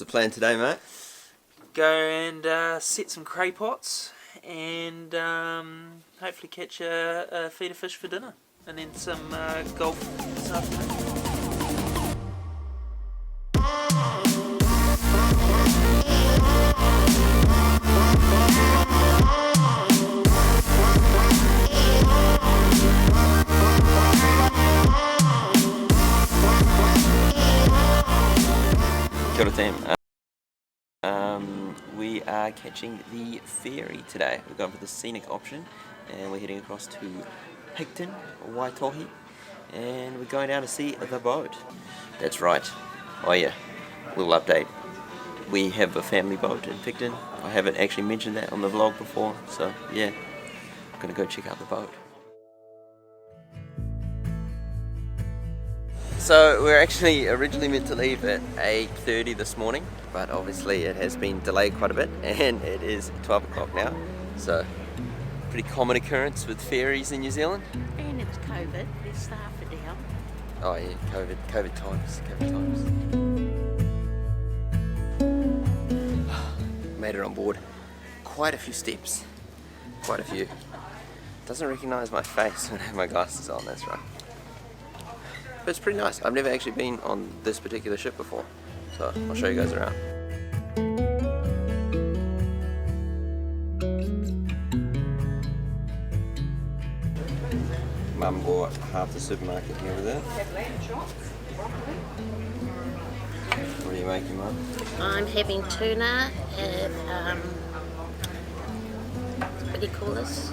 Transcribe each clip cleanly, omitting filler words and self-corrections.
The plan today, mate? Go and set some cray pots and hopefully catch a feed of fish for dinner, and then some golf this afternoon. Kia ora team. We are catching the ferry today. We're going for the scenic option and we're heading across to Pigton, Waitohi, and we're going down to see the boat. That's right. Oh yeah, little update. We have a family boat in Pigton. I haven't actually mentioned that on the vlog before, so yeah, I'm gonna go check out the boat. So we're actually originally meant to leave at 8:30 this morning, but obviously it has been delayed quite a bit and it is 12 o'clock now. So pretty common occurrence with ferries in New Zealand. And it's COVID, their staff are down. Oh yeah, COVID times. Made it on board. Quite a few steps. Quite a few. Doesn't recognise my face when I have my glasses on, that's right. But it's pretty nice. I've never actually been on this particular ship before, so I'll show you guys around. Mum bought half the supermarket here with it. What are you making, Mum? I'm having tuna, what do you call this?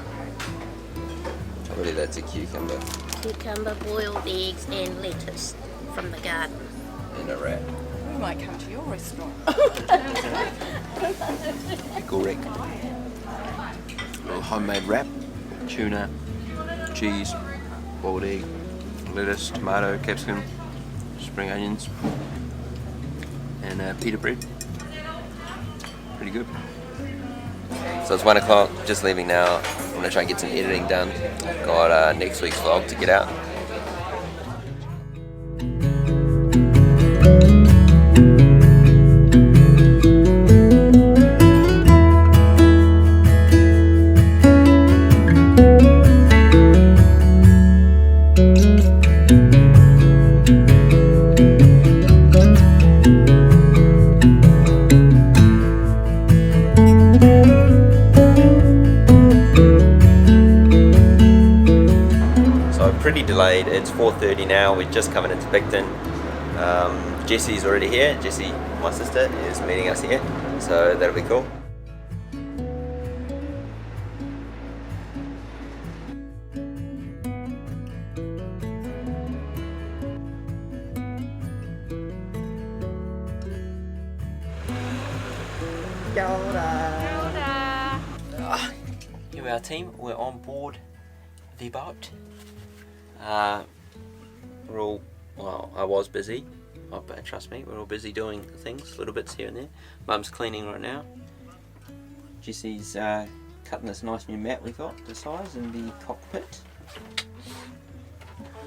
I believe that's a cucumber. Cucumber, boiled eggs and lettuce from the garden. And a wrap. We might come to your restaurant. Correct. Little homemade wrap. Tuna, cheese, boiled egg, lettuce, tomato, capsicum, spring onions, and pita bread. Pretty good. So it's 1 o'clock, just leaving now. I'm going to try and get some editing done. Got next week's vlog to get out. Pretty delayed. It's 4:30 now. We're just coming into Pigton. Jessie's already here. Jessie, my sister, is meeting us here, so that'll be cool. Here we are, team. We're on board the boat. We're all, well, I was busy, but trust me, we're all busy doing things, little bits here and there. Mum's cleaning right now. Jessie's cutting this nice new mat we got to size in the cockpit.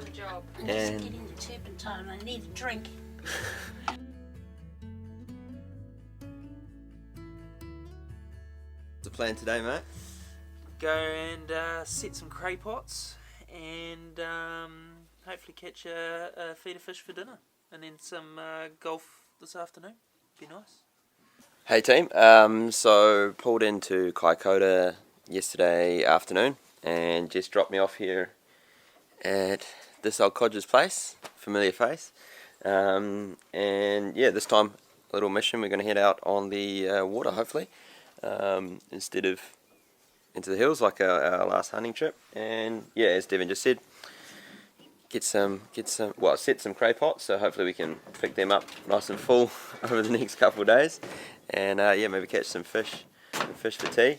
Good job. I'm And just getting the turpentine, I need a drink. What's the plan today, mate? Go and set some cray pots and hopefully catch a feed of fish for dinner, and then some golf this afternoon. Be nice. Hey team, so pulled into Kaikoura yesterday afternoon and just dropped me off here at this old codger's place, familiar face, and yeah, this time a little mission. We're going to head out on the water hopefully, instead of into the hills like our last hunting trip. And yeah, as Devin just said, set some cray pots, so hopefully we can pick them up nice and full over the next couple of days, and yeah, maybe catch some fish for tea,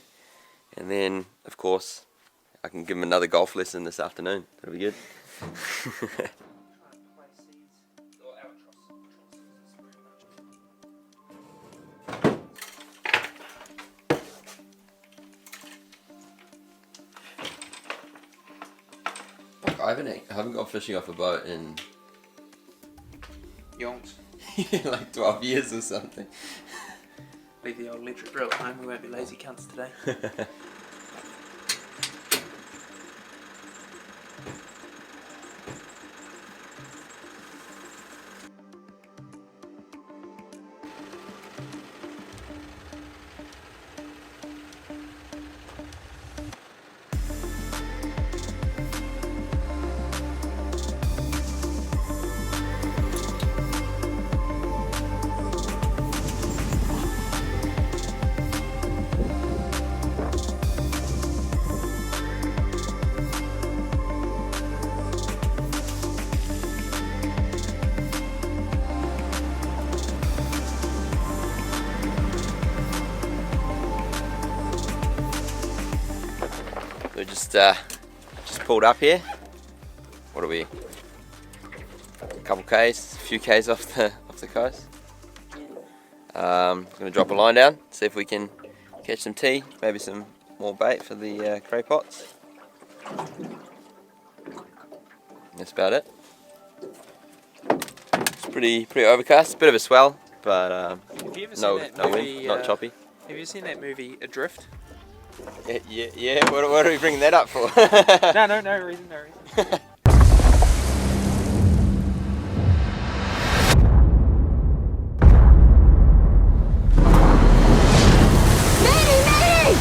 and then of course I can give him another golf lesson this afternoon. That'll be good. I haven't gone fishing off a boat in Yonks. Like 12 years or something. Leave the old electric grill at home, we won't be lazy cunts today. We just pulled up here. What are we? A couple k's, a few k's off the coast. Gonna drop a line down, see if we can catch some tea, maybe some more bait for the cray pots. That's about it. It's pretty overcast, bit of a swell, but Have you ever no seen that movie, wind, not choppy. Have you seen that movie Adrift? Yeah. What are we bringing that up for? No reason. Mayday!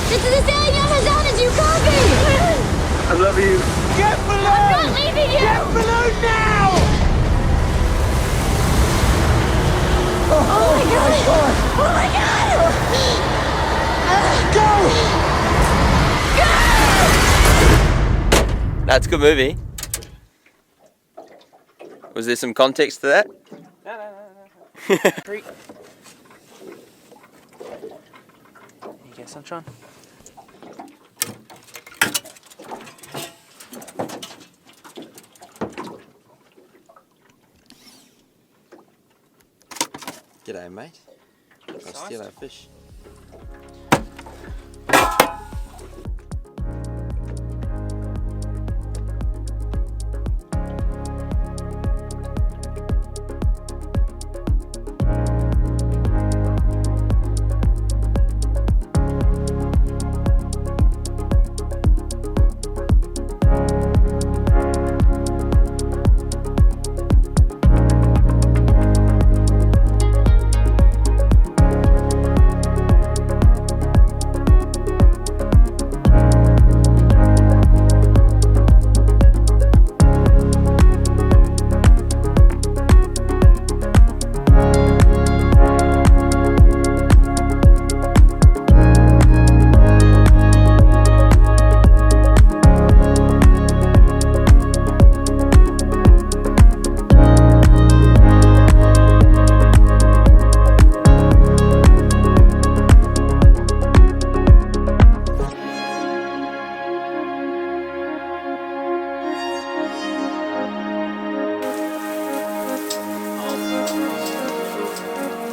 This is the sailing Amazonas, you copy! I love you. Get below! I'm not leaving you! Get below now! Oh my god! Oh my god! Go! That's a good movie. Was there some context to that? No. Treat. There you go, sunshine. G'day, mate. I'll steal our fish.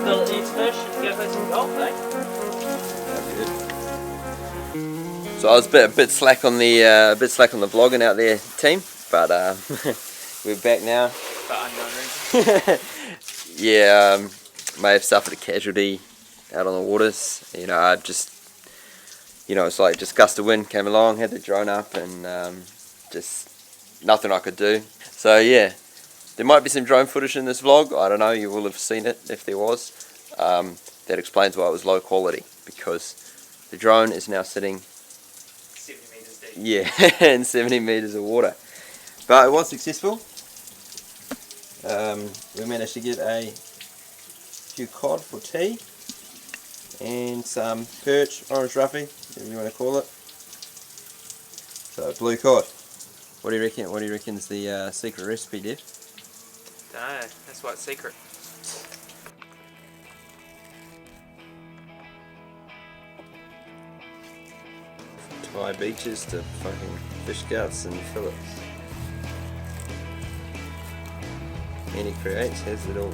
Still eats fish and go play some golf, eh? So I was a bit slack on the vlogging out there, team, but we're back now. For unknown reason. Yeah, may have suffered a casualty out on the waters. It's like just gust of wind came along, had the drone up, and just nothing I could do. So yeah, there might be some drone footage in this vlog. I don't know, you will have seen it if there was. That explains why it was low quality, because the drone is now sitting 70 metres deep. yeah in 70 meters of water. But it was successful. We managed to get a few cod for tea and some perch, orange roughy, whatever you want to call it. So blue cod. What do you reckon? What do you reckon's the secret recipe, Dev? Dunno, that's why it's secret. Thai beaches to fucking fish guts and fillets. Any creates has it all.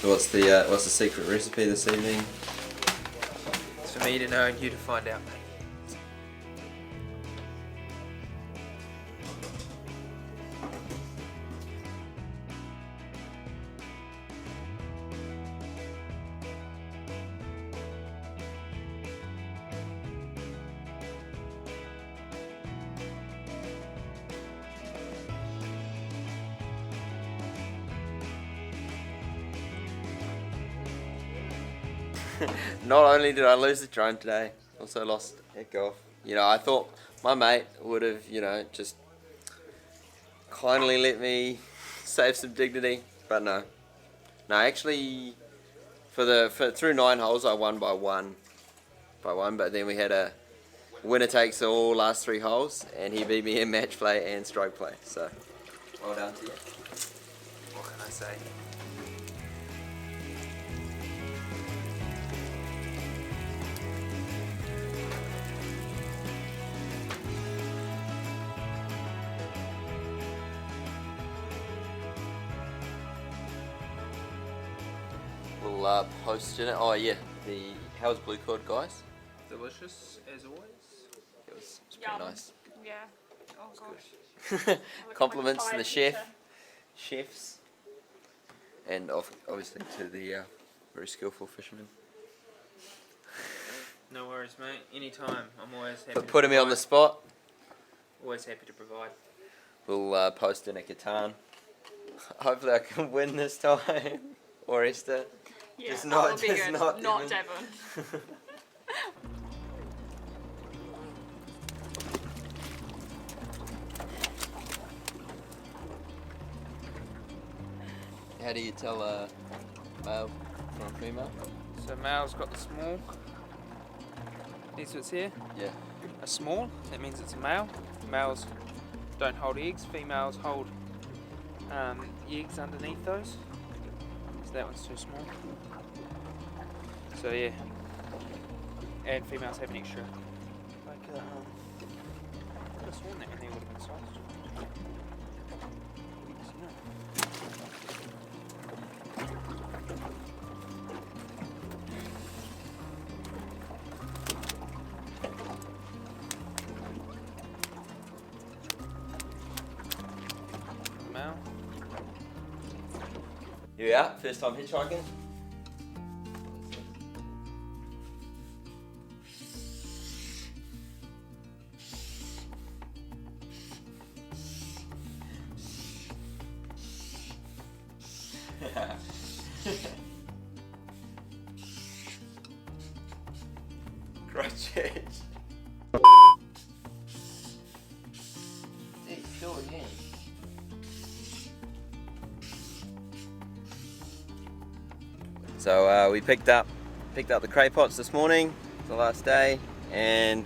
What's the secret recipe this evening? It's for me to know and you to find out, mate. Not only did I lose the drone today, also lost at golf. You know, I thought my mate would have, you know, just kindly let me save some dignity, but no. No, actually, through 9 holes, I won by one, but then we had a winner takes all last 3 holes, and he beat me in match play and stroke play. So, well done to you. What can I say? We'll post in it. Oh yeah, how's Blue Cod, guys? Delicious as always. It was pretty Yum. nice. Yeah. Oh gosh. Compliments to the Tired chefs, and obviously to the very skillful fishermen. No worries, mate. Anytime. I'm always happy. But putting me on the provide. spot, Always happy to provide. we'll post in a Catan. Hopefully I can win this time, or Esther. Yeah, Just that not- would be just good. not Not Devon. Devon. How do you tell a male from a female? So male's got the small. These bits here Yeah. are small. That means it's a male. Males don't hold eggs. Females hold eggs underneath those. So that one's too small. So yeah. And females have an extra. Like I could have sworn that in there would have been sized. Male. You out? First time hitchhiking? Christchurch. Hey, do it again. So we picked up the cray pots this morning, the last day, and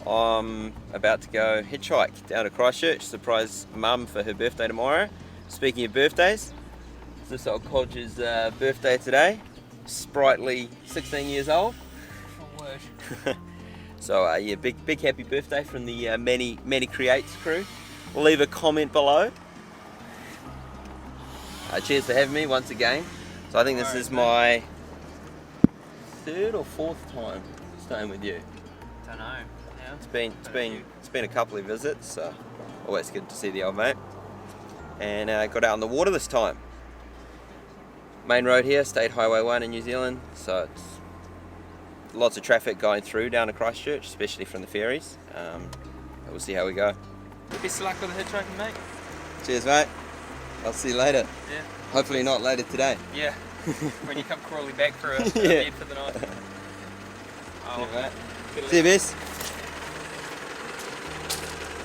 I'm about to go hitchhike down to Christchurch, surprise Mum for her birthday tomorrow. Speaking of birthdays, it's this old Codger's birthday today, sprightly 16 years old. Oh, word. So yeah, big happy birthday from the Many Creates crew. We'll leave a comment below. Cheers for having me once again. So I think this is my 3rd or 4th time staying with you. Don't know. Yeah. It's been a couple of visits, so always good to see the old mate. And got out on the water this time. Main road here, State Highway 1 in New Zealand, so it's lots of traffic going through down to Christchurch, especially from the ferries. We'll see how we go. Best of luck with the hitchhiking, mate. Cheers, mate. I'll see you later. Yeah. Hopefully not later today. Yeah. When you come crawling back for a Yeah. bed for the night. See you, mate. Good See you, Bess.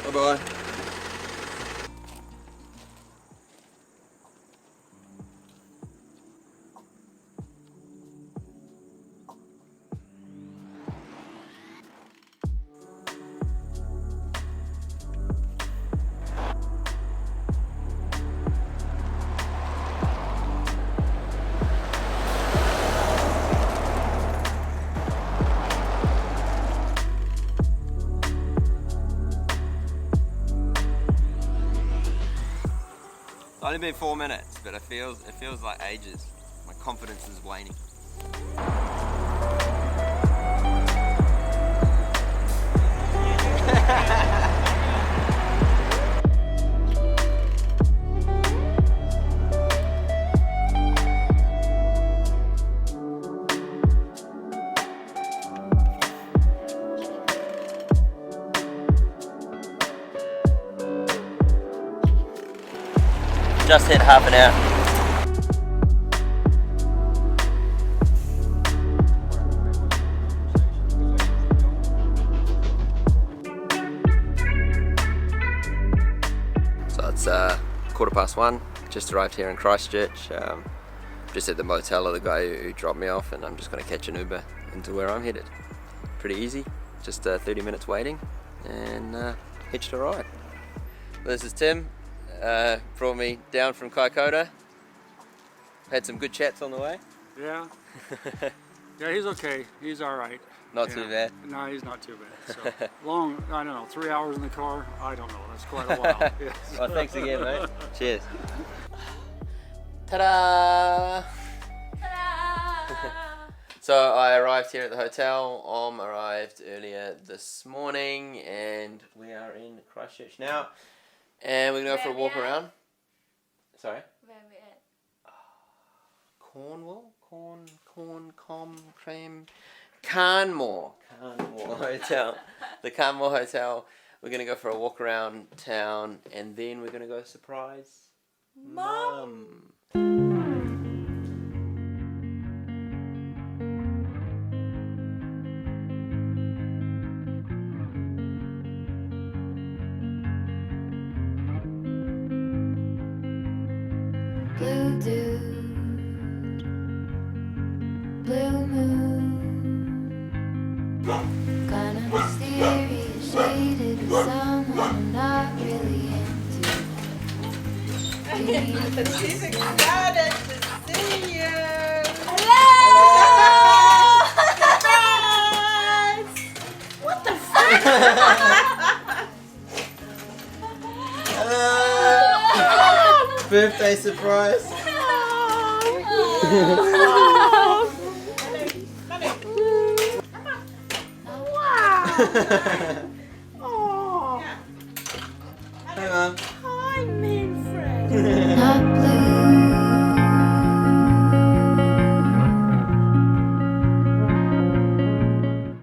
Bye-bye. It's only been 4 minutes, but it feels like ages. My confidence is waning. Just hit half an hour. It's 1:15. Just arrived here in Christchurch. Just at the motel of the guy who dropped me off, and I'm just going to catch an Uber into where I'm headed. Pretty easy, just 30 minutes waiting, and hitched a ride. This is Tim, brought me down from Kaikoura. Had some good chats on the way. Yeah. Yeah, he's okay. He's all right. Not too bad. No, he's not too bad. So long, I don't know, 3 hours in the car? I don't know. That's quite a while. Yes. Well, thanks again, mate. Cheers. Ta-da! So I arrived here at the hotel. Arrived earlier this morning, and we are in Christchurch now. And we're going to go for a walk around. Sorry? Where are we at? Canmore Hotel. The Canmore Hotel. We're going to go for a walk around town, and then we're going to go surprise Mum. Blue dude, blue moon, kind of mysterious, shaded with someone I'm not really into. She's excited to see you. What the fuck? Birthday surprise. Hi, Manfred.